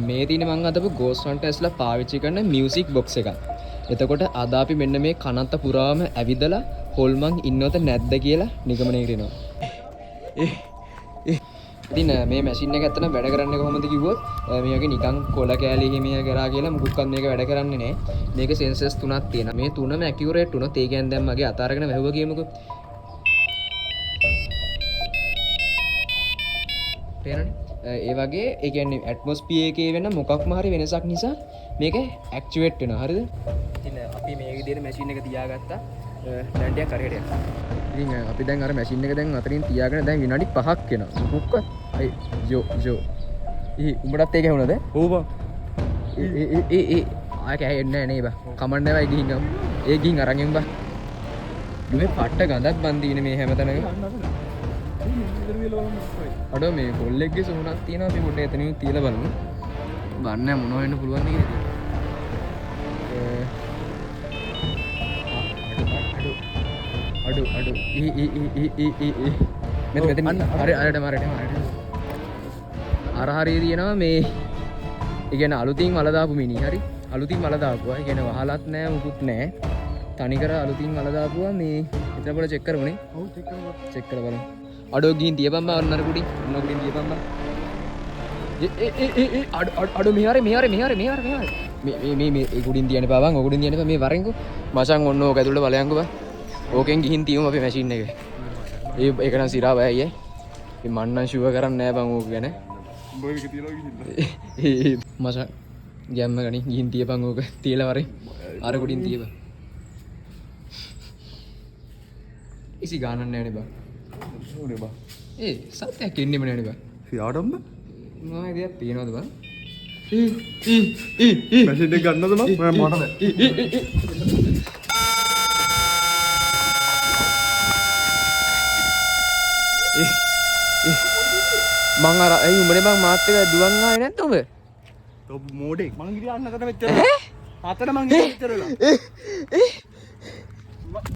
මේ තියෙන මම අදපු Ghost Hunters-ලා පාවිච්චි කරන මියුසික් බොක්ස් එකක්. එතකොට අද අපි මෙන්න මේ කනත්ත පුරාම ඇවිදලා හොල්මන් ඉන්නවද නැද්ද කියලා නිගමනය කරනවා. ඉතින් මේ මැෂින් එක ඇත්තටම වැඩ කරන්නේ කොහොමද කිව්වොත් මේකේ නිකන් කොළ කෑලි හිමිය කරා කියලා මුකුත්වත් මේක වැඩ කරන්නේ නැහැ. මේක සෙන්සර්ස් තුනක් තියෙනවා. මේ තුනම ඇකියුරේට් වුණොත් ඒ කියන්නේ දැන් මගේ අත අරගෙන වැහුවා කියමුකෝ. තේරෙනවද? ඒ වගේ ඒ කියන්නේ ඇට්මොස්ෆියර් එකේ වෙන මොකක්ම හරි වෙනසක් නිසා මේක ඇක්චුවේට් වෙනවා. හරිද? ඉතින් අපි මේ විදිහට මැෂින් එක තියාගත්තා. දැන්ටියක් හරියට යනවා. ඉතින් අපි දැන් අර මැෂින් එක දැන් අතරින් තියාගෙන දැන් විනාඩි 5ක් වෙනවා. මොකක්ද? අය ජෝ. උඹටත් ඒක ඇහුණාද? ඔව් බං. ආක ඇහෙන්නේ නැහැ නේ බං. කමන්නේ වයි ගිහින් ගමු. ඒ ගිහින් අරන් එමු බං. දුවේ පට්ට ගඳක් බන් දිනේ මේ හැමතැනක. අඩෝ මේ කොල්ලෙක්ගේ සෝනක් තියෙනවා අපි පොඩ්ඩක් එතනින් තියලා බලමු. ගන්න මොනව වෙන්න පුළුවන්ද කියලා. අඩු මෙතන හරි අර හරිය තියෙනවා මේ ඒ කියන්නේ අලුතින් වල දාපු මිනි හරි අලුතින් වල දාපුවා. ඒ කියන්නේ වහලත් නැහැ මුකුත් නැහැ. තනිකර අලුතින් වල දාපුවා මේ එතන පොඩ චෙක් කරමුනේ. ඔව් චෙක් කරලා බලමු. අඩෝ ගිහින් තියපන් බා අන්නර කුඩි. අන්න කුඩින් තියපන් බා. අඩෝ මෙහාරේ මේ කුඩින් තියන්න බා බං. ඔකුඩින් තියන්න බා මේ වරෙන්කෝ. මචං ඔන්න ඕක ඇතුළට බලයන්කෝ බා. ඕකෙන් ගිහින් තියමු අපි මැෂින් එක. ඒක නම් සිරා බෑ අයියේ. මේ මන් නම් ෂුවර් කරන්නේ නැහැ බං ඕක ගැන. උඹ මේක තියලා ගිහින්. මචං ගැම්ම ගනි ගිහින් තියපන් ඕක. තියලා වරෙන්. අර කුඩින් තියපන්. ඉසි ගානක් නැහැනේ බං. ඕනේ බං. සත්‍යයක් එන්නෙම නැහැනේ බං. සියාඩම්ම මොනවද දෙයක් තියනවද බං? මැෂින් එක ගන්නවද බං? මම මොනවද? මං අර ඇයි උඹනේ බං මාත් එක දුවන් ආවේ නැද්ද උඹ? ඔබ මෝඩෙක්. මං ගිහින් යන්න අතට මෙච්චර. අතට මං ගිහින් මෙච්චර වෙලා.